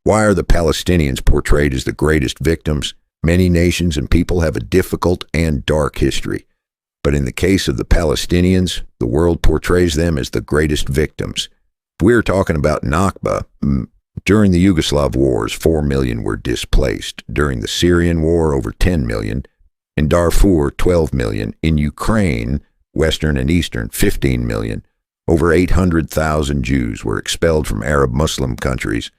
Why are the Palestinians portrayed as the greatest victims? Many nations and people have a difficult and dark history. But in the case of the Palestinians, the world portrays them as the greatest victims. We're talking about Nakba. During the Yugoslav wars, 4 million were displaced. During the Syrian war, over 10 million. In Darfur, 12 million. In Ukraine, Western and Eastern, 15 million. Over 800,000 Jews were expelled from Arab Muslim countries.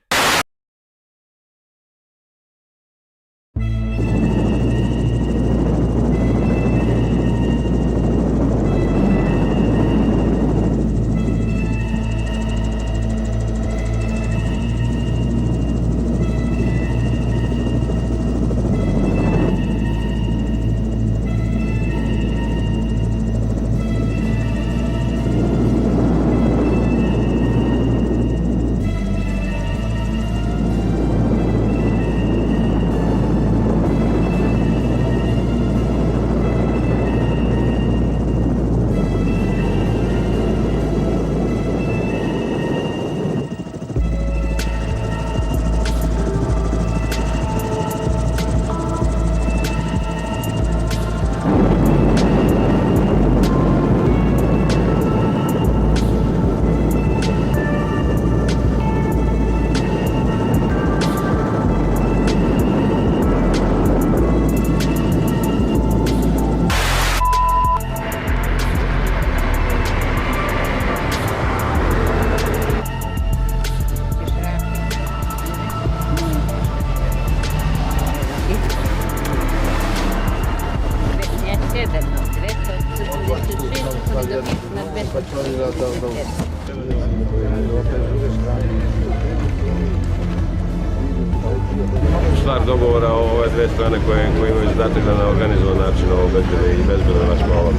Stvar dogovora ove dve strane koje imaju zadatak da na organizovan način ovo obezbede i bezbedno naš prolaz.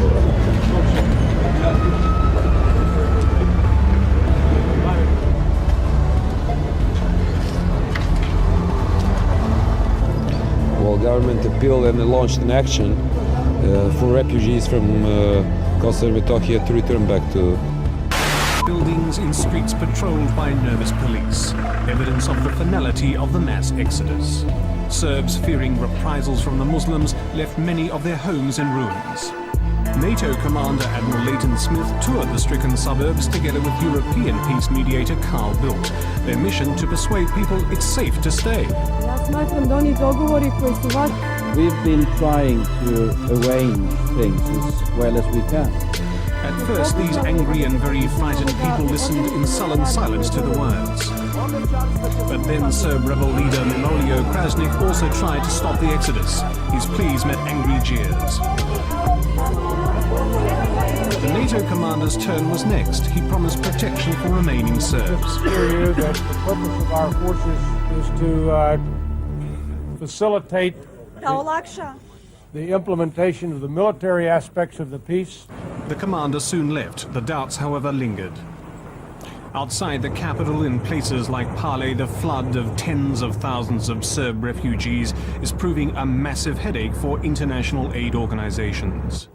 Well, government appealed and launched an action for refugees from Kosovo and Metohija to return back to buildings in streets patrolled by nervous police, evidence of the finality of the mass exodus. Serbs, fearing reprisals from the Muslims, left many of their homes in ruins. NATO Commander Admiral Leighton Smith toured the stricken suburbs together with European peace mediator Carl Bildt. Their mission to persuade people it's safe to stay. We've been trying to arrange things as well as we can. At first, these angry and very frightened people listened in sullen silence to the words. But then Serb rebel leader Milorad Krasnik also tried to stop the exodus. His pleas met angry jeers. The NATO commander's turn was next. He promised protection for remaining Serbs. I assure you that the purpose of our forces is to facilitate the implementation of the military aspects of the peace. The commander soon left. The doubts, however, lingered. Outside the capital, in places like Pale, the flood of tens of thousands of Serb refugees is proving a massive headache for international aid organizations.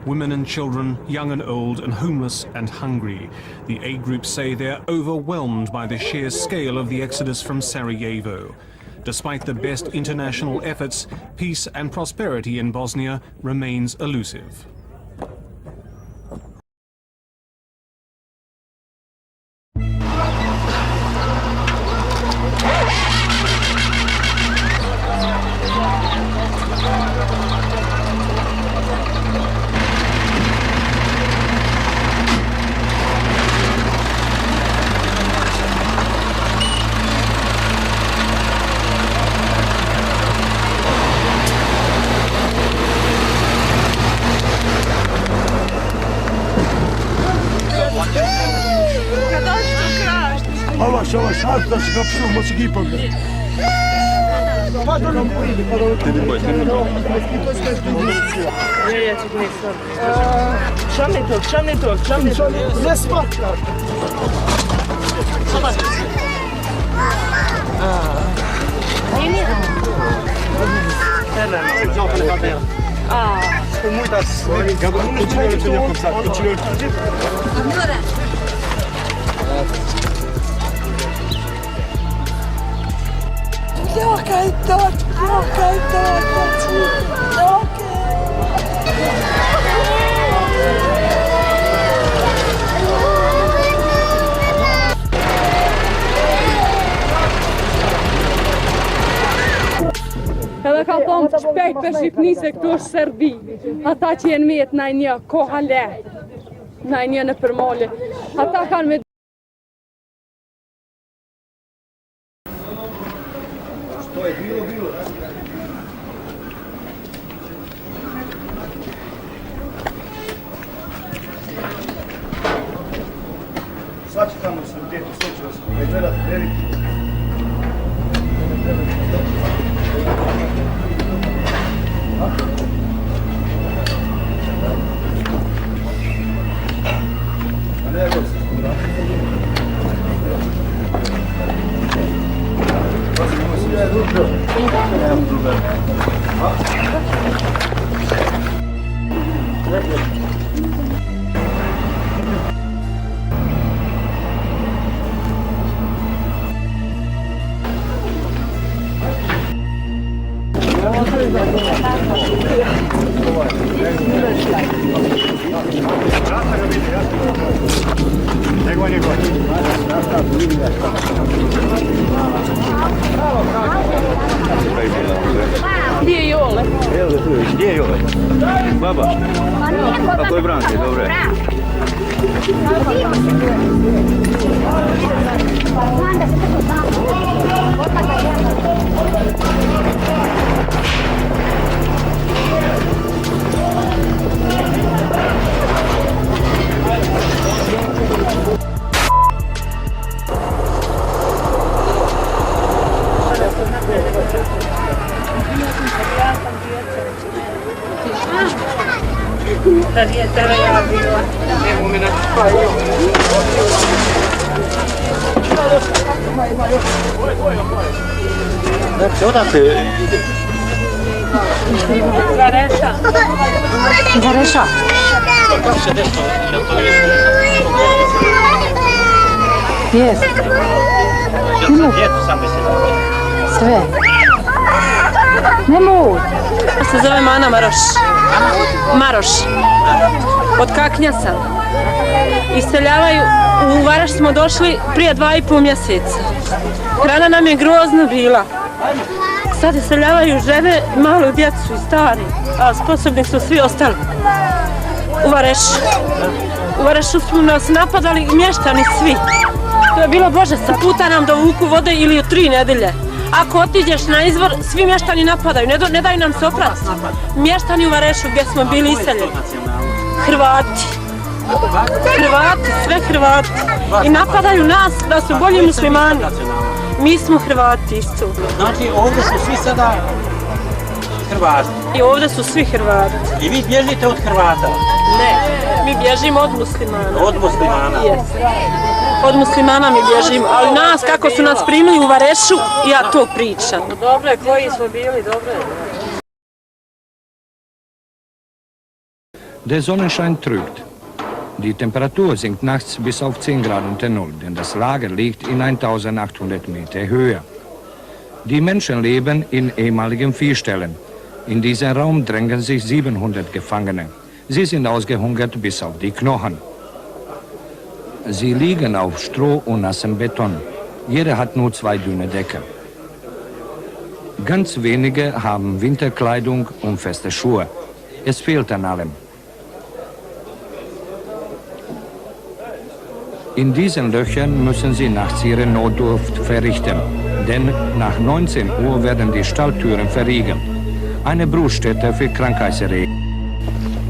Women and children, young and old, and homeless and hungry. The aid groups say they're overwhelmed by the sheer scale of the exodus from Sarajevo. Despite the best international efforts, peace and prosperity in Bosnia remains elusive. Yavaş arkadaşı kapışır olması gibi yapalım. Kada ka thonë të shpejt për Shqipni se këtu është Serbi. Ata që jenë mjetë në një koha lehtë, në një në përmole. Ata kanë me... Što je bilo, bilo. Sad će tamo se gdje to sve će vas gledati, veliki. Gdje je Jole? Evo ga tu, gdje je Jole? Baba, kako je Branke, dobro je. Odakle? Zareša. Kako se desilo? Jes. Djecu sam mislim. Sve. Nemoj. Se zove Mana Maroš. Maroš. Od Kaknja sam. Iseljavaju, u Varaš smo došli prije 2,5 mjeseca. Hrana nam je grozna bila. Sad iseljavaju žene, malu djecu i stari, a sposobni su svi ostali. U Varešu. U Varešu su nas napadali mještani svi. To je bilo Bože, sa puta nam dovuku vode ili u 3 nedelje. Ako otiđeš na izvor, svi mještani napadaju, ne daju nam se oprati. Mještani u Varešu gdje smo bili iseljeni. Hrvati. Hrvati, sve Hrvati. I napadaju nas da su bolji muslimani. Mi smo Hrvati isto. Znači ovdje su svi sada Hrvati. I ovdje su svi Hrvati. I vi bježite od Hrvata? Ne, mi bježimo od muslimana. Od muslimana? Yes. Od muslimana mi bježimo, ali nas, kako su nas primili u Varešu, ja to pričam. Dobre, koji smo bili, dobre. Der Sonnenschein trügt. Die Temperatur sinkt nachts bis auf 10 Grad unter Null, denn das Lager liegt in 1800 Meter Höhe. Die Menschen leben in ehemaligen Viehställen. In diesen Raum drängen sich 700 Gefangene. Sie sind ausgehungert bis auf die Knochen. Sie liegen auf Stroh und nassem Beton. Jeder hat nur 2 dünne Decke. Ganz wenige haben Winterkleidung und feste Schuhe. Es fehlt an allem. In diesen Löchern müssen sie nachts ihre Notdurft verrichten, denn nach 19 Uhr werden die Stalltüren verriegelt. Eine Brutstätte für Krankheitserreger.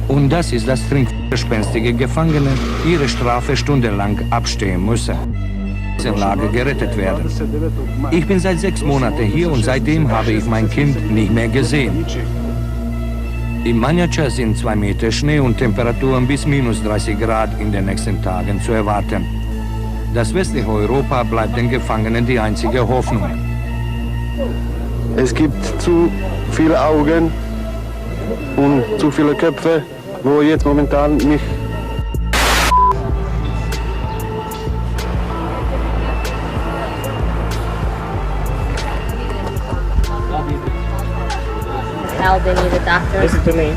Und das ist das trinkgespenstige Gefangene, ihre Strafe stundenlang abstehen müssen. In Lager gerettet werden. Ich bin seit 6 Monaten hier und seitdem habe ich mein Kind nicht mehr gesehen. Im Manjača sind 2 Meter Schnee und Temperaturen bis minus 30 Grad in den nächsten Tagen zu erwarten. Das westliche Europa bleibt den Gefangenen die einzige Hoffnung. Es gibt zu viele Augen und zu viele Köpfe, wo jetzt momentan nicht. hell they need a doctor. Listen to me.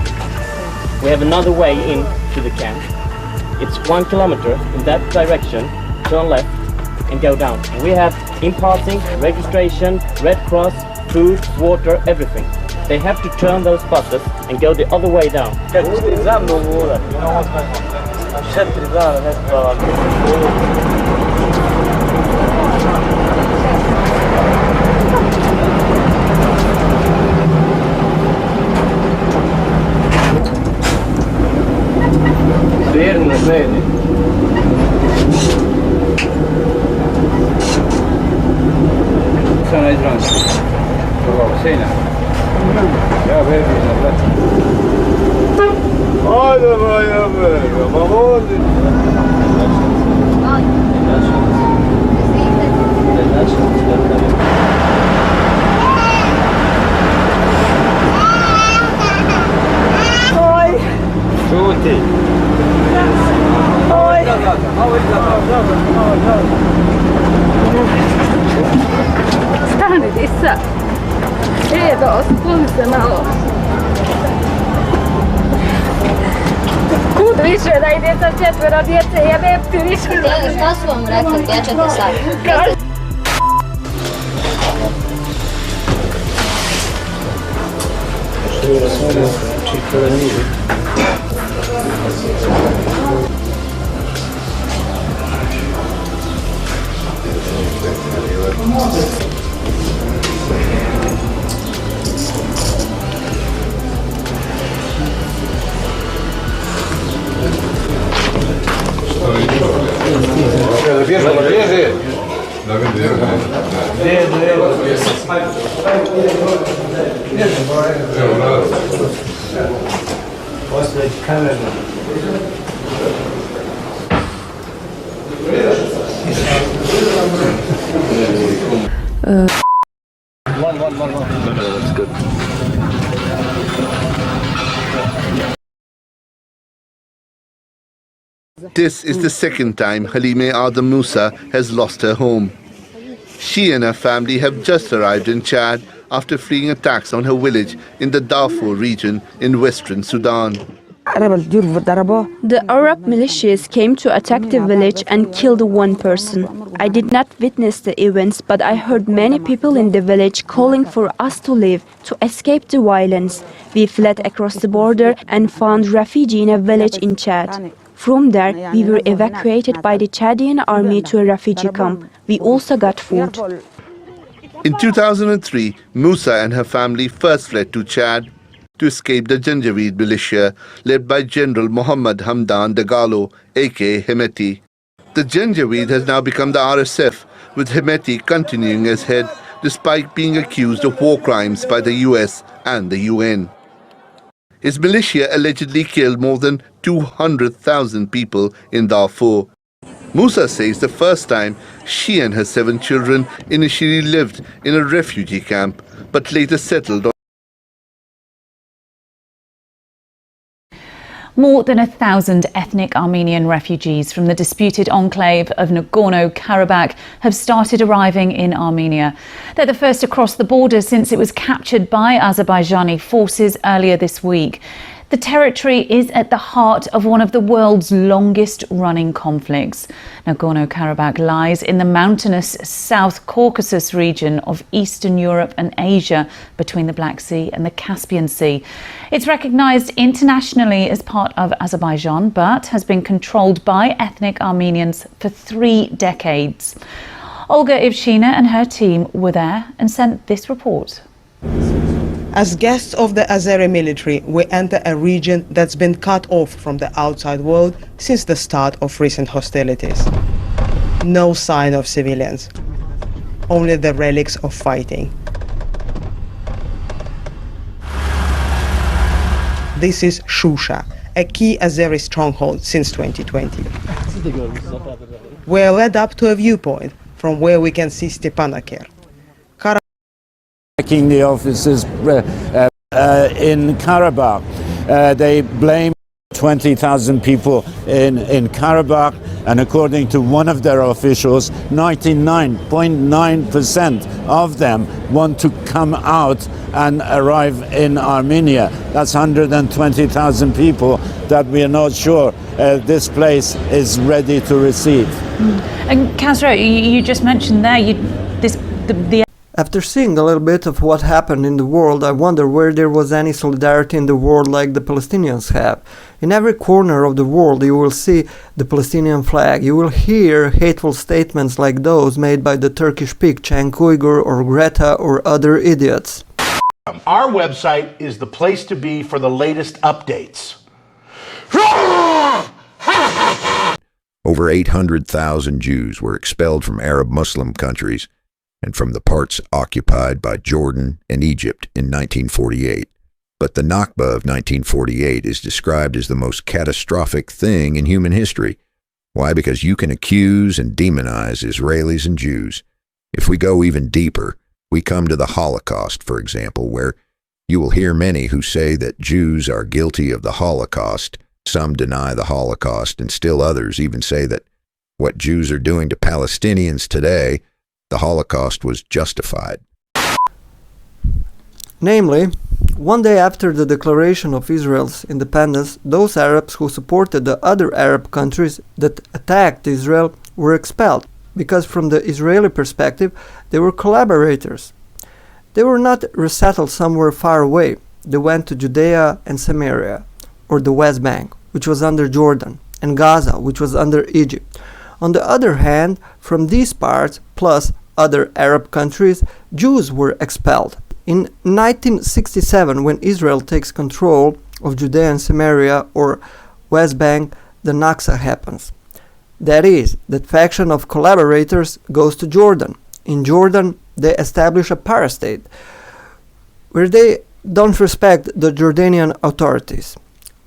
We have another way in to the camp. It's 1 kilometer in that direction. Turn left and go down. And we have imparting, registration, Red Cross, food, water, everything. They have to turn those buses and go the other way down. Stani dissa. Edo sponsena o. Kud više da ide sa 4 djece, ja ne ti više. Šta su vam rekli, gdje ćete sad? This is the second time Halime Adam Musa has lost her home. She and her family have just arrived in Chad after fleeing attacks on her village in the Darfur region in western Sudan. The Arab militias came to attack the village and killed 1 person. I did not witness the events, but I heard many people in the village calling for us to leave, to escape the violence. We fled across the border and found refuge in a village in Chad. From there, we were evacuated by the Chadian army to a refugee camp. We also got food. In 2003, Musa and her family first fled to Chad to escape the Janjaweed militia led by General Mohammed Hamdan Dagalo, aka Hemeti. The Janjaweed has now become the RSF, with Hemeti continuing as head despite being accused of war crimes by the US and the UN. His militia allegedly killed more than 200,000 people in Darfur. Musa says the first time she and her 7 children initially lived in a refugee camp, but later settled on. More than 1,000 ethnic Armenian refugees from the disputed enclave of Nagorno-Karabakh have started arriving in Armenia. They're the first across the border since it was captured by Azerbaijani forces earlier this week. The territory is at the heart of one of the world's longest-running conflicts. Nagorno-Karabakh lies in the mountainous South Caucasus region of Eastern Europe and Asia, between the Black Sea and the Caspian Sea. It's recognised internationally as part of Azerbaijan, but has been controlled by ethnic Armenians for 3 decades. Olga Ivshina and her team were there and sent this report. As guests of the Azeri military, we enter a region that's been cut off from the outside world since the start of recent hostilities. No sign of civilians, only the relics of fighting. This is Shusha, a key Azeri stronghold since 2020. We're led up to a viewpoint from where we can see Stepanakert. Attacking the officers in Karabakh. They blame 20,000 people in Karabakh, and according to one of their officials, 99.9% of them want to come out and arrive in Armenia. That's 120,000 people that we are not sure this place is ready to receive. And Kasra, you just mentioned there, After seeing a little bit of what happened in the world, I wonder where there was any solidarity in the world like the Palestinians have. In every corner of the world you will see the Palestinian flag. You will hear hateful statements like those made by the Turkish pig Cenk Uygur or Greta or other idiots. Our website is the place to be for the latest updates. Over 800,000 Jews were expelled from Arab Muslim countries and from the parts occupied by Jordan and Egypt in 1948. But the Nakba of 1948 is described as the most catastrophic thing in human history. Why? Because you can accuse and demonize Israelis and Jews. If we go even deeper, we come to the Holocaust, for example, where you will hear many who say that Jews are guilty of the Holocaust. Some deny the Holocaust, and still others even say that what Jews are doing to Palestinians today, the Holocaust was justified. Namely, one day after the declaration of Israel's independence, those Arabs who supported the other Arab countries that attacked Israel were expelled, because from the Israeli perspective, they were collaborators. They were not resettled somewhere far away. They went to Judea and Samaria, or the West Bank, which was under Jordan, and Gaza, which was under Egypt. On the other hand, from these parts, plus other Arab countries, Jews were expelled. In 1967, when Israel takes control of Judea and Samaria, or West Bank, the naksa happens. That is, that faction of collaborators goes to Jordan. In Jordan, they establish a parastate, where they don't respect the Jordanian authorities.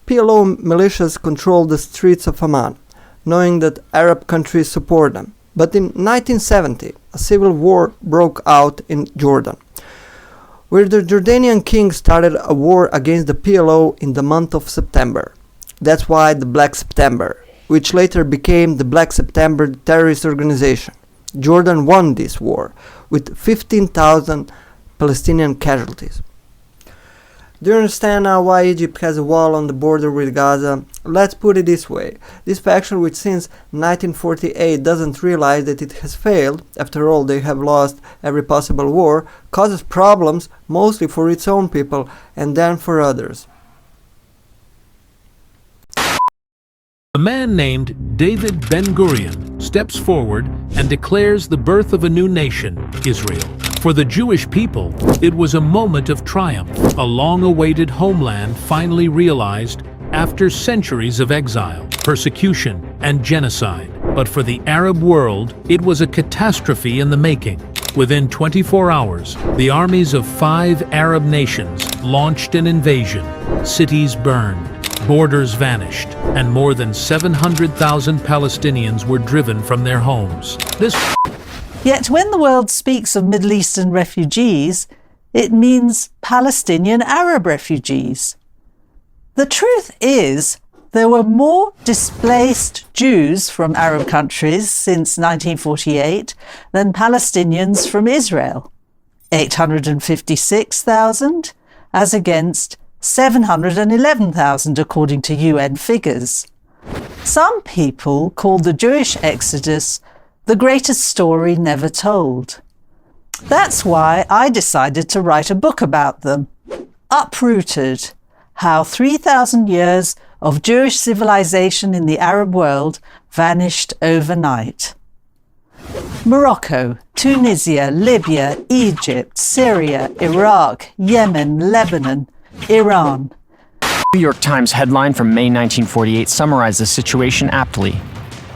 PLO militias control the streets of Amman, knowing that Arab countries support them. But in 1970, a civil war broke out in Jordan, where the Jordanian king started a war against the PLO in the month of September. That's why the Black September, which later became the Black September terrorist organization. Jordan won this war with 15,000 Palestinian casualties. Do you understand now why Egypt has a wall on the border with Gaza? Let's put it this way. This faction, which since 1948 doesn't realize that it has failed, after all they have lost every possible war, causes problems mostly for its own people and then for others. A man named David Ben-Gurion steps forward and declares the birth of a new nation, Israel. For the Jewish people, it was a moment of triumph, a long-awaited homeland finally realized after centuries of exile, persecution, and genocide. But for the Arab world, it was a catastrophe in the making. Within 24 hours, the armies of 5 Arab nations launched an invasion. Cities burned, borders vanished, and more than 700,000 Palestinians were driven from their homes. Yet when the world speaks of Middle Eastern refugees, it means Palestinian Arab refugees. The truth is, there were more displaced Jews from Arab countries since 1948 than Palestinians from Israel. 856,000 as against 711,000 according to UN figures. Some people call the Jewish exodus the greatest story never told. That's why I decided to write a book about them. Uprooted: How 3,000 years of Jewish civilization in the Arab world vanished overnight. Morocco, Tunisia, Libya, Egypt, Syria, Iraq, Yemen, Lebanon, Iran. New York Times headline from May 1948 summarized the situation aptly.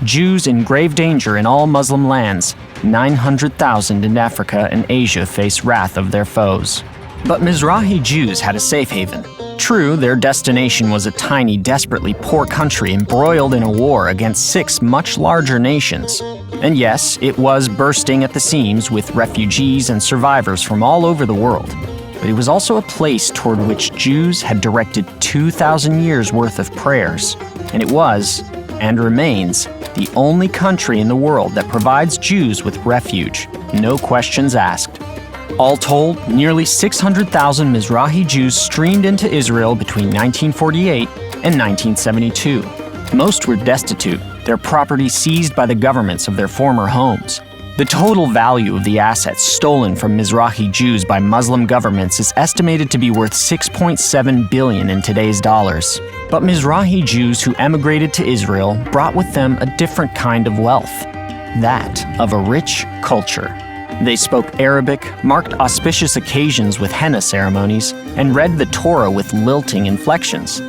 Jews in grave danger in all Muslim lands. 900,000 in Africa and Asia face wrath of their foes. But Mizrahi Jews had a safe haven. True, their destination was a tiny, desperately poor country embroiled in a war against 6 much larger nations. And yes, it was bursting at the seams with refugees and survivors from all over the world. but it was also a place toward which Jews had directed 2,000 years' worth of prayers. And it was, and remains, the only country in the world that provides Jews with refuge, no questions asked. All told, nearly 600,000 Mizrahi Jews streamed into Israel between 1948 and 1972. Most were destitute, their property seized by the governments of their former homes. The total value of the assets stolen from Mizrahi Jews by Muslim governments is estimated to be worth $6.7 billion in today's dollars. But Mizrahi Jews who emigrated to Israel brought with them a different kind of wealth, that of a rich culture. They spoke Arabic, marked auspicious occasions with henna ceremonies, and read the Torah with lilting inflections.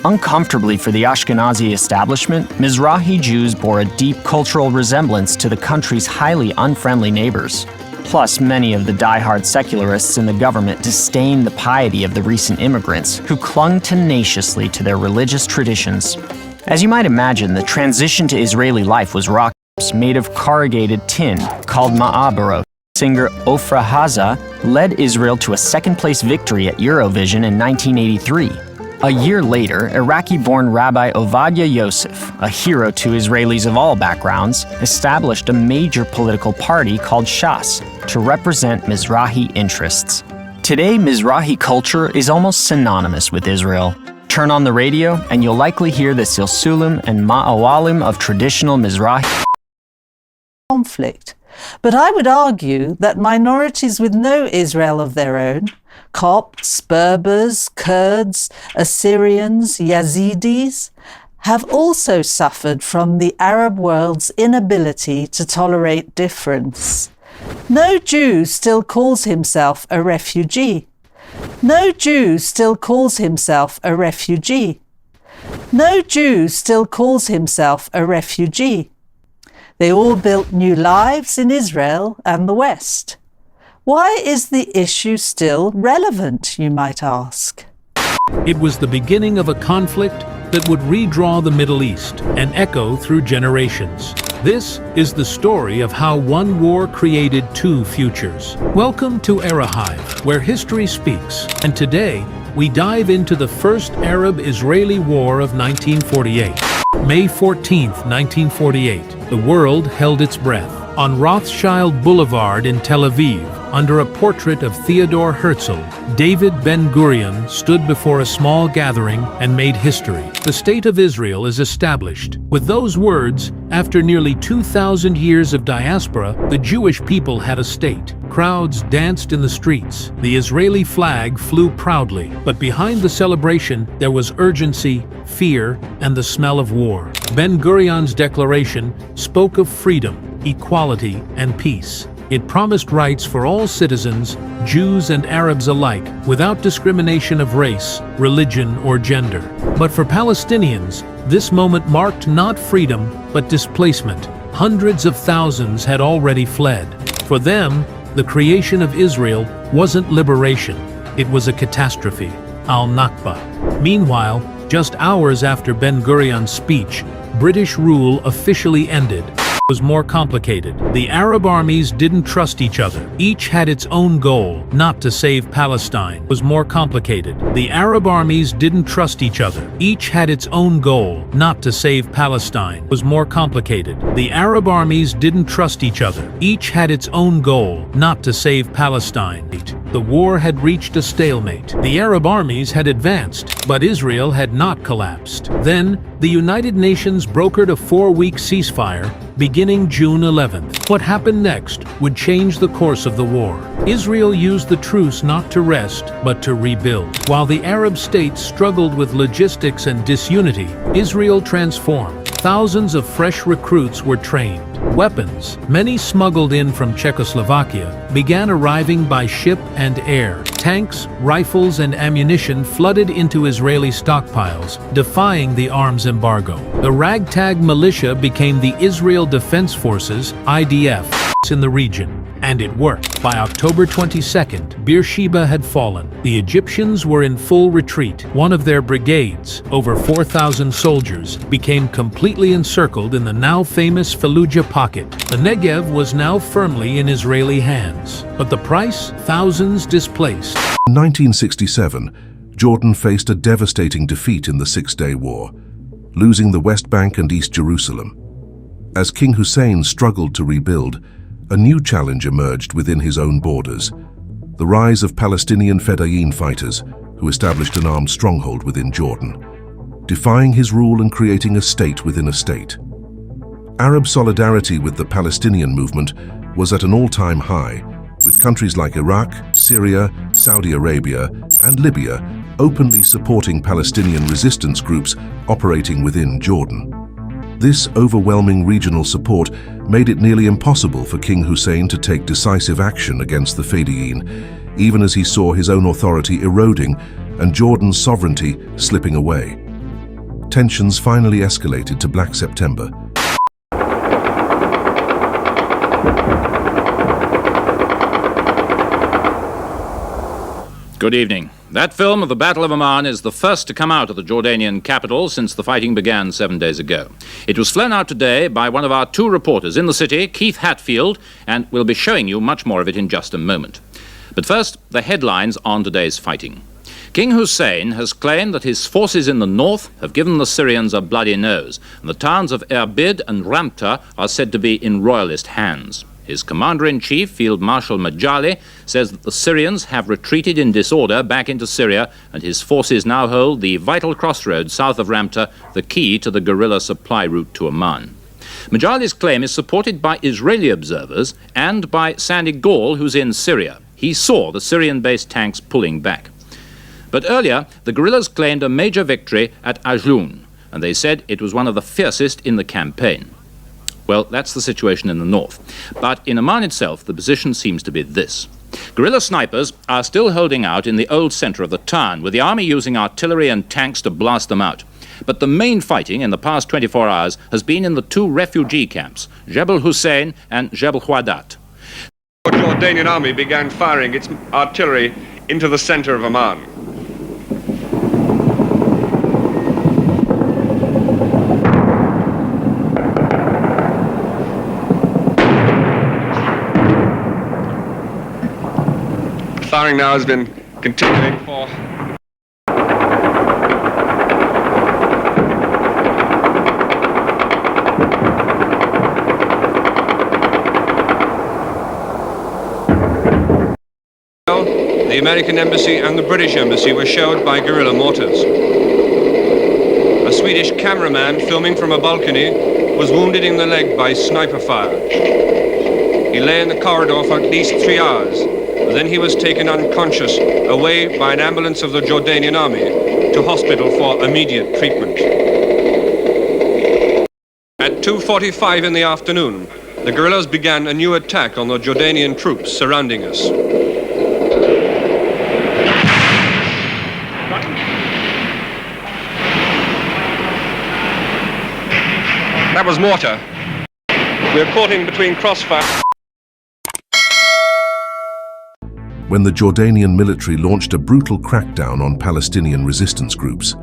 Uncomfortably for the Ashkenazi establishment, Mizrahi Jews bore a deep cultural resemblance to the country's highly unfriendly neighbors. Plus, many of the die-hard secularists in the government disdained the piety of the recent immigrants, who clung tenaciously to their religious traditions. As you might imagine, the transition to Israeli life was rockets made of corrugated tin, called ma'abarot. Singer Ofra Haza led Israel to a second-place victory at Eurovision in 1983. A year later, Iraqi-born Rabbi Ovadia Yosef, a hero to Israelis of all backgrounds, established a major political party called Shas to represent Mizrahi interests. Today, Mizrahi culture is almost synonymous with Israel. Turn on the radio, and you'll likely hear the silsulim and ma'awalim of traditional Mizrahi conflict. But I would argue that minorities with no Israel of their own, Copts, Berbers, Kurds, Assyrians, Yazidis, have also suffered from the Arab world's inability to tolerate difference. No Jew still calls himself a refugee. No Jew still calls himself a refugee. No Jew still calls himself a refugee. They all built new lives in Israel and the West. Why is the issue still relevant, you might ask? It was the beginning of a conflict that would redraw the Middle East and echo through generations. This is the story of how one war created two futures. Welcome to Arahive, where history speaks, and today we dive into the first Arab-Israeli War of 1948. May 14, 1948, the world held its breath. On Rothschild Boulevard in Tel Aviv, under a portrait of Theodore Herzl, David Ben-Gurion stood before a small gathering and made history. The State of Israel is established. With those words, after nearly 2,000 years of diaspora, the Jewish people had a state. Crowds danced in the streets. The Israeli flag flew proudly, but behind the celebration there was urgency, fear, and the smell of war. Ben-Gurion's declaration spoke of freedom, equality, and peace. It promised rights for all citizens, Jews and Arabs alike, without discrimination of race, religion, or gender. But for Palestinians, this moment marked not freedom, but displacement. Hundreds of thousands had already fled. For them, the creation of Israel wasn't liberation. It was a catastrophe, al-Nakba. Meanwhile, just hours after Ben-Gurion's speech, British rule officially ended. Was more complicated. The Arab armies didn't trust each other. Each had its own goal, not to save Palestine. Was more complicated. The Arab armies didn't trust each other. Each had its own goal, not to save Palestine. Was more complicated. The Arab armies didn't trust each other. Each had its own goal, not to save Palestine. The war had reached a stalemate. The Arab armies had advanced, but Israel had not collapsed. Then, the United Nations brokered a 4-week ceasefire beginning June 11th. What happened next would change the course of the war. Israel used the truce not to rest, but to rebuild. While the Arab states struggled with logistics and disunity, Israel transformed. Thousands of fresh recruits were trained. Weapons, many smuggled in from Czechoslovakia, began arriving by ship and air. Tanks, rifles, and ammunition flooded into Israeli stockpiles, defying the arms embargo. The ragtag militia became the Israel Defense Forces, IDF, in the region. And it worked. By October 22nd, Beersheba had fallen. The Egyptians were in full retreat. One of their brigades, over 4,000 soldiers, became completely encircled in the now famous Fallujah pocket. The Negev was now firmly in Israeli hands. But the price? Thousands displaced. In 1967, Jordan faced a devastating defeat in the Six-Day War, losing the West Bank and East Jerusalem. As King Hussein struggled to rebuild, a new challenge emerged within his own borders: the rise of Palestinian Fedayeen fighters who established an armed stronghold within Jordan, defying his rule and creating a state within a state. Arab solidarity with the Palestinian movement was at an all-time high, with countries like Iraq, Syria, Saudi Arabia, and Libya openly supporting Palestinian resistance groups operating within Jordan. This overwhelming regional support made it nearly impossible for King Hussein to take decisive action against the Fedayeen, even as he saw his own authority eroding and Jordan's sovereignty slipping away. Tensions finally escalated to Black September. Good evening. That film of the Battle of Amman is the first to come out of the Jordanian capital since the fighting began 7 days ago. It was flown out today by one of our two reporters in the city, Keith Hatfield, and we'll be showing you much more of it in just a moment. But first, the headlines on today's fighting. King Hussein has claimed that his forces in the north have given the Syrians a bloody nose, and the towns of Erbid and Ramta are said to be in royalist hands. His commander-in-chief, Field Marshal Majali, says that the Syrians have retreated in disorder back into Syria, and his forces now hold the vital crossroads south of Ramta, the key to the guerrilla supply route to Amman. Majali's claim is supported by Israeli observers and by Sandy Gall, who's in Syria. He saw the Syrian-based tanks pulling back. But earlier, the guerrillas claimed a major victory at Ajloun, and they said it was one of the fiercest in the campaign. Well, that's the situation in the north. But in Amman itself, the position seems to be this. Guerrilla snipers are still holding out in the old center of the town, with the army using artillery and tanks to blast them out. But the main fighting in the past 24 hours has been in the two refugee camps, Jebel Hussein and Jebel Huadat. The Jordanian army began firing its artillery into the center of Amman. Firing now has been continuing for the American embassy and the British embassy were shelled by guerrilla mortars. A Swedish cameraman filming from a balcony was wounded in the leg by sniper fire. He lay in the corridor for at least 3 hours. Then he was taken unconscious away by an ambulance of the Jordanian army to hospital for immediate treatment. At 2:45 in the afternoon, the guerrillas began a new attack on the Jordanian troops surrounding us. That was mortar. We're caught in between crossfire. When the Jordanian military launched a brutal crackdown on Palestinian resistance groups.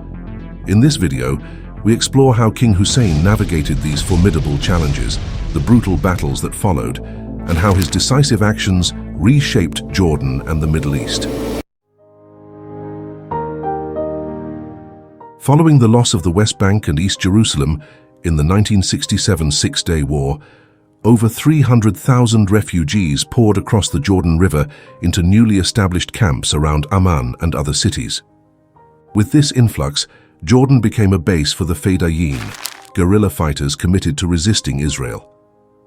In this video, we explore how King Hussein navigated these formidable challenges, the brutal battles that followed, and how his decisive actions reshaped Jordan and the Middle East. Following the loss of the West Bank and East Jerusalem in the 1967 Six-Day War, over 300,000 refugees poured across the Jordan River into newly established camps around Amman and other cities. With this influx, Jordan became a base for the Fedayeen, guerrilla fighters committed to resisting Israel.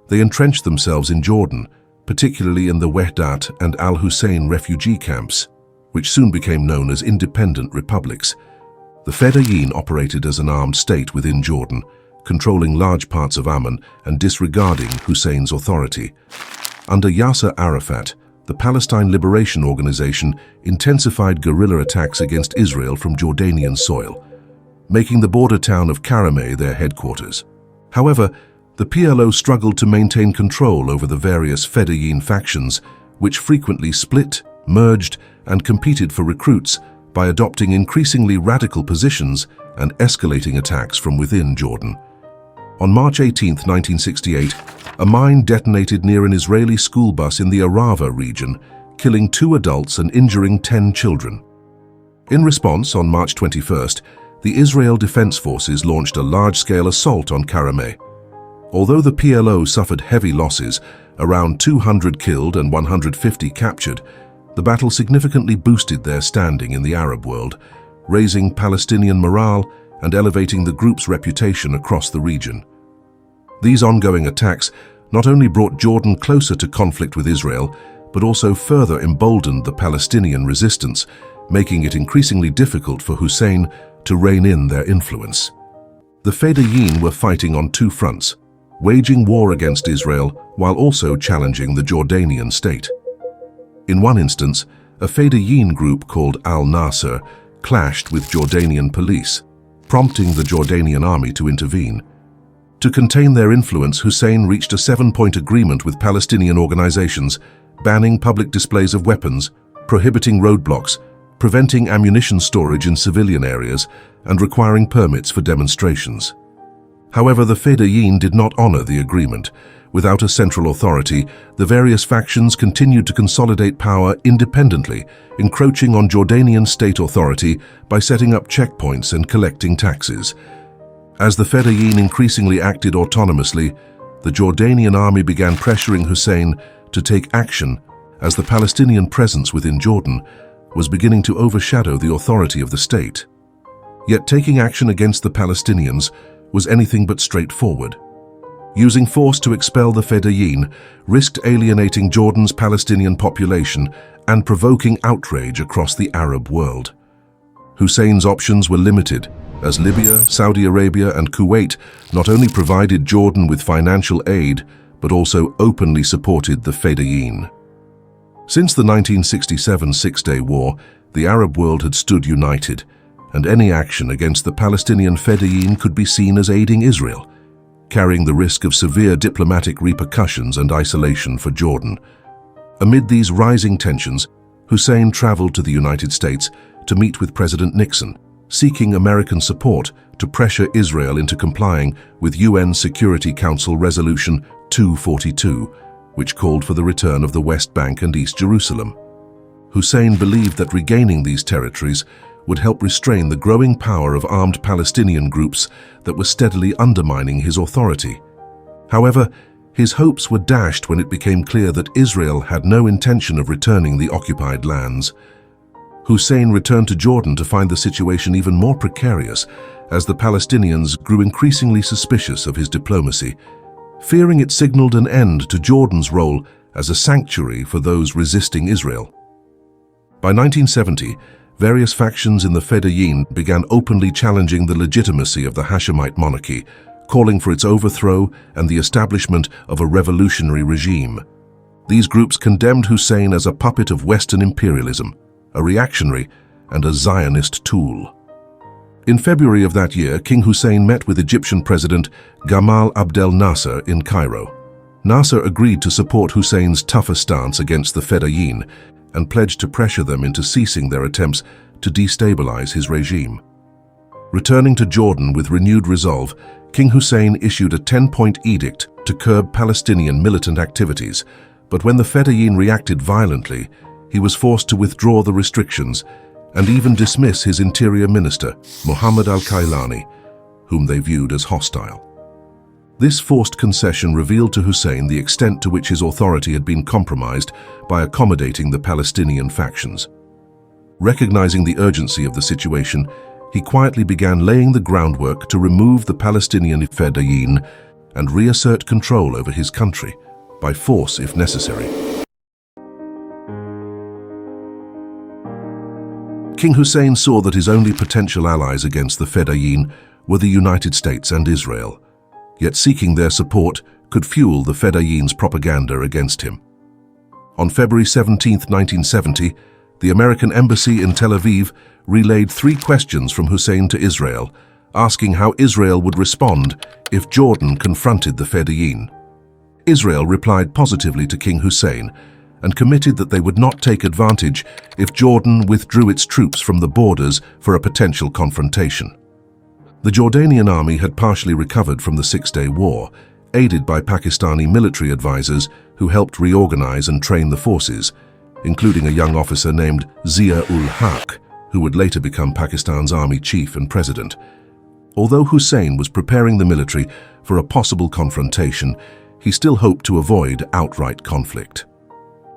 They entrenched themselves in Jordan, particularly in the Wehdat and Al-Hussein refugee camps, which soon became known as independent republics. The Fedayeen operated as an armed state within Jordan, controlling large parts of Amman and disregarding Hussein's authority. Under Yasser Arafat, the Palestine Liberation Organization intensified guerrilla attacks against Israel from Jordanian soil, making the border town of Karameh their headquarters. However, the PLO struggled to maintain control over the various Fedayeen factions, which frequently split, merged, and competed for recruits by adopting increasingly radical positions and escalating attacks from within Jordan. On March 18, 1968, a mine detonated near an Israeli school bus in the Arava region, killing 2 adults and injuring 10 children. In response, on March 21st, the Israel Defense Forces launched a large-scale assault on Karameh. Although the PLO suffered heavy losses, around 200 killed and 150 captured, the battle significantly boosted their standing in the Arab world, raising Palestinian morale and elevating the group's reputation across the region. These ongoing attacks not only brought Jordan closer to conflict with Israel, but also further emboldened the Palestinian resistance, making it increasingly difficult for Hussein to rein in their influence. The Fedayeen were fighting on 2 fronts, waging war against Israel while also challenging the Jordanian state. In one instance, a Fedayeen group called Al-Nasser clashed with Jordanian police, prompting the Jordanian army to intervene. To contain their influence, Hussein reached a 7-point agreement with Palestinian organizations, banning public displays of weapons, prohibiting roadblocks, preventing ammunition storage in civilian areas, and requiring permits for demonstrations. However, the Fedayeen did not honor the agreement. Without a central authority, the various factions continued to consolidate power independently, encroaching on Jordanian state authority by setting up checkpoints and collecting taxes. As the Fedayeen increasingly acted autonomously, the Jordanian army began pressuring Hussein to take action, as the Palestinian presence within Jordan was beginning to overshadow the authority of the state. Yet taking action against the Palestinians was anything but straightforward. Using force to expel the Fedayeen risked alienating Jordan's Palestinian population and provoking outrage across the Arab world. Hussein's options were limited, as Libya, Saudi Arabia, and Kuwait not only provided Jordan with financial aid, but also openly supported the Fedayeen. Since the 1967 Six-Day War, the Arab world had stood united, and any action against the Palestinian Fedayeen could be seen as aiding Israel, carrying the risk of severe diplomatic repercussions and isolation for Jordan. Amid these rising tensions, Hussein traveled to the United States to meet with President Nixon, seeking American support to pressure Israel into complying with UN Security Council Resolution 242, which called for the return of the West Bank and East Jerusalem. Hussein believed that regaining these territories would help restrain the growing power of armed Palestinian groups that were steadily undermining his authority. However, his hopes were dashed when it became clear that Israel had no intention of returning the occupied lands. Hussein returned to Jordan to find the situation even more precarious as the Palestinians grew increasingly suspicious of his diplomacy, fearing it signaled an end to Jordan's role as a sanctuary for those resisting Israel. By 1970, various factions in the Fedayeen began openly challenging the legitimacy of the Hashemite monarchy, calling for its overthrow and the establishment of a revolutionary regime. These groups condemned Hussein as a puppet of Western imperialism, a reactionary, and a Zionist tool. In February of that year, King Hussein met with Egyptian President Gamal Abdel Nasser in Cairo. Nasser agreed to support Hussein's tougher stance against the Fedayeen and pledged to pressure them into ceasing their attempts to destabilize his regime. Returning to Jordan with renewed resolve, King Hussein issued a 10-point edict to curb Palestinian militant activities, but when the Fedayeen reacted violently, he was forced to withdraw the restrictions and even dismiss his interior minister, Muhammad al-Kailani, whom they viewed as hostile. This forced concession revealed to Hussein the extent to which his authority had been compromised by accommodating the Palestinian factions. Recognizing the urgency of the situation, he quietly began laying the groundwork to remove the Palestinian Fedayeen and reassert control over his country, by force if necessary. King Hussein saw that his only potential allies against the Fedayeen were the United States and Israel, yet seeking their support could fuel the Fedayeen's propaganda against him. On February 17, 1970, the American embassy in Tel Aviv relayed 3 questions from Hussein to Israel, asking how Israel would respond if Jordan confronted the Fedayeen. Israel replied positively to King Hussein and committed that they would not take advantage if Jordan withdrew its troops from the borders for a potential confrontation. The Jordanian army had partially recovered from the Six-Day War, aided by Pakistani military advisors who helped reorganize and train the forces, including a young officer named Zia-ul-Haq, who would later become Pakistan's army chief and president. Although Hussein was preparing the military for a possible confrontation, he still hoped to avoid outright conflict.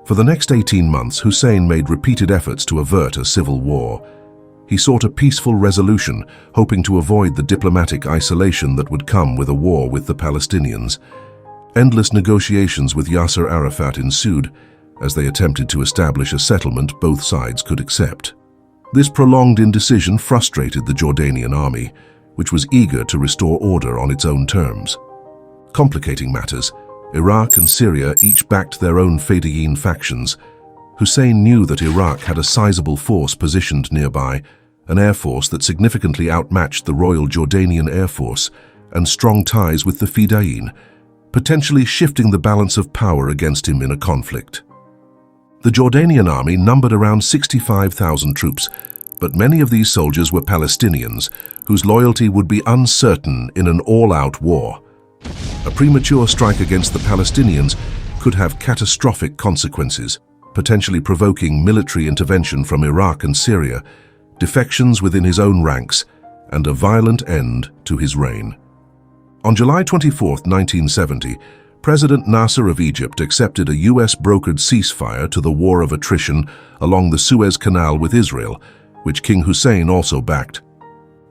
For the next 18 months, Hussein made repeated efforts to avert a civil war. He sought a peaceful resolution, hoping to avoid the diplomatic isolation that would come with a war with the Palestinians. Endless negotiations with Yasser Arafat ensued, as they attempted to establish a settlement both sides could accept. This prolonged indecision frustrated the Jordanian army, which was eager to restore order on its own terms. Complicating matters, Iraq and Syria each backed their own Fedayeen factions. Hussein knew that Iraq had a sizable force positioned nearby, an air force that significantly outmatched the Royal Jordanian Air Force, and strong ties with the Fedayeen, potentially shifting the balance of power against him in a conflict. The Jordanian army numbered around 65,000 troops, but many of these soldiers were Palestinians, whose loyalty would be uncertain in an all-out war. A premature strike against the Palestinians could have catastrophic consequences, potentially provoking military intervention from Iraq and Syria, defections within his own ranks, and a violent end to his reign. On July 24, 1970, President Nasser of Egypt accepted a US-brokered ceasefire to the war of attrition along the Suez Canal with Israel, which King Hussein also backed.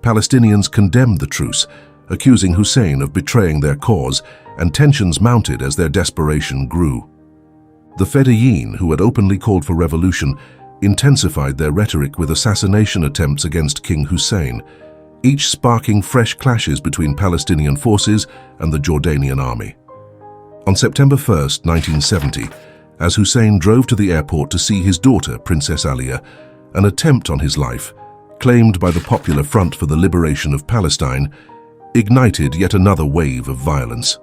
Palestinians condemned the truce, accusing Hussein of betraying their cause, and tensions mounted as their desperation grew. The Fedayeen, who had openly called for revolution, intensified their rhetoric with assassination attempts against King Hussein, each sparking fresh clashes between Palestinian forces and the Jordanian army. On September 1, 1970, as Hussein drove to the airport to see his daughter, Princess Alia, an attempt on his life, claimed by the Popular Front for the Liberation of Palestine, ignited yet another wave of violence.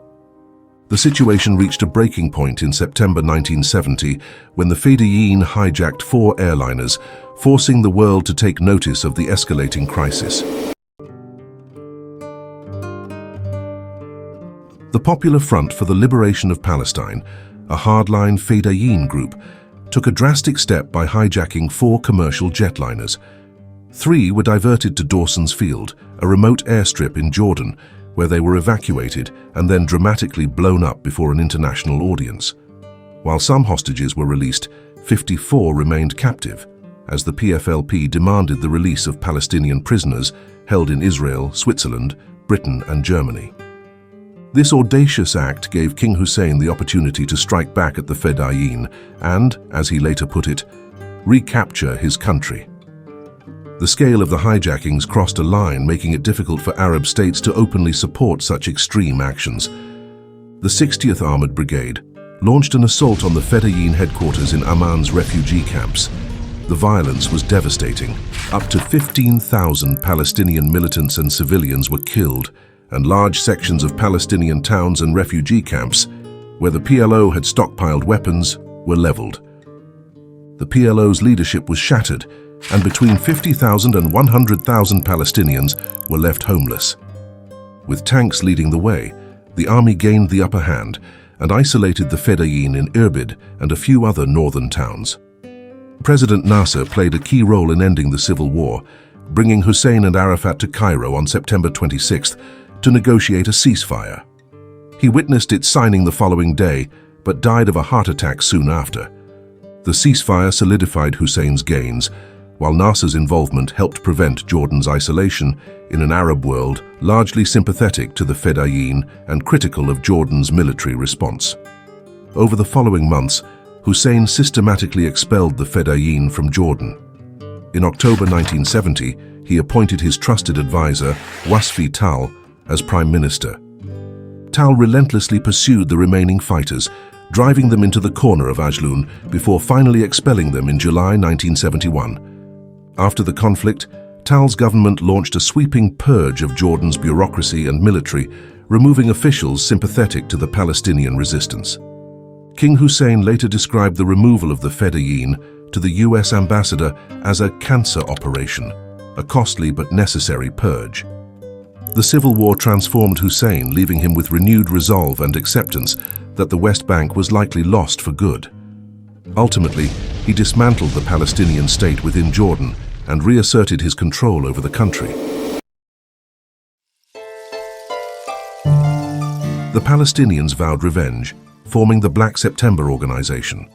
The situation reached a breaking point in September 1970 when the Fedayeen hijacked 4 airliners, forcing the world to take notice of the escalating crisis. The Popular Front for the Liberation of Palestine, a hardline Fedayeen group, took a drastic step by hijacking 4 commercial jetliners. 3 were diverted to Dawson's Field, a remote airstrip in Jordan, where they were evacuated and then dramatically blown up before an international audience. While some hostages were released, 54 remained captive, as the PFLP demanded the release of Palestinian prisoners held in Israel, Switzerland, Britain, and Germany. This audacious act gave King Hussein the opportunity to strike back at the Fedayeen and, as he later put it, recapture his country. The scale of the hijackings crossed a line, making it difficult for Arab states to openly support such extreme actions. The 60th Armored Brigade launched an assault on the Fedayeen headquarters in Amman's refugee camps. The violence was devastating. Up to 15,000 Palestinian militants and civilians were killed, and large sections of Palestinian towns and refugee camps, where the PLO had stockpiled weapons, were leveled. The PLO's leadership was shattered, and between 50,000 and 100,000 Palestinians were left homeless. With tanks leading the way, the army gained the upper hand and isolated the Fedayeen in Irbid and a few other northern towns. President Nasser played a key role in ending the civil war, bringing Hussein and Arafat to Cairo on September 26th to negotiate a ceasefire. He witnessed its signing the following day, but died of a heart attack soon after. The ceasefire solidified Hussein's gains, while Nasser's involvement helped prevent Jordan's isolation in an Arab world largely sympathetic to the Fedayeen and critical of Jordan's military response. Over the following months, Hussein systematically expelled the Fedayeen from Jordan. In October 1970, he appointed his trusted advisor, Wasfi Tal, as prime minister. Tal relentlessly pursued the remaining fighters, driving them into the corner of Ajloun before finally expelling them in July 1971. After the conflict, Tal's government launched a sweeping purge of Jordan's bureaucracy and military, removing officials sympathetic to the Palestinian resistance. King Hussein later described the removal of the Fedayeen to the US ambassador as a cancer operation, a costly but necessary purge. The civil war transformed Hussein, leaving him with renewed resolve and acceptance that the West Bank was likely lost for good. Ultimately, he dismantled the Palestinian state within Jordan and reasserted his control over the country. The Palestinians vowed revenge, forming the Black September organization,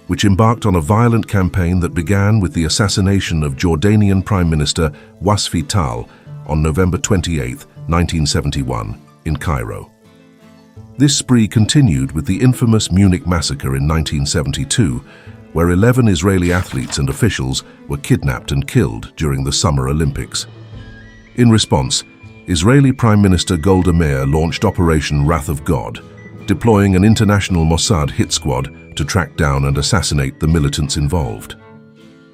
which embarked on a violent campaign that began with the assassination of Jordanian Prime Minister Wasfi Tal on November 28, 1971, in Cairo. This spree continued with the infamous Munich massacre in 1972, where 11 Israeli athletes and officials were kidnapped and killed during the Summer Olympics. In response, Israeli Prime Minister Golda Meir launched Operation Wrath of God, deploying an international Mossad hit squad to track down and assassinate the militants involved.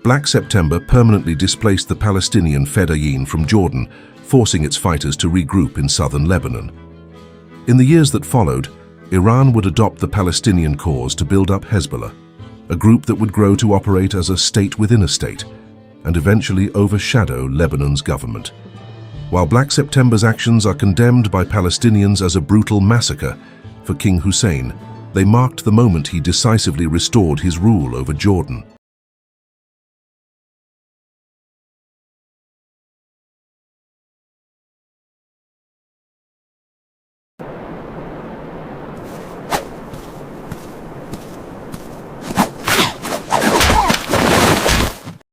Black September permanently displaced the Palestinian Fedayeen from Jordan, forcing its fighters to regroup in southern Lebanon. In the years that followed, Iran would adopt the Palestinian cause to build up Hezbollah, a group that would grow to operate as a state within a state, and eventually overshadow Lebanon's government. While Black September's actions are condemned by Palestinians as a brutal massacre, for King Hussein, they marked the moment he decisively restored his rule over Jordan.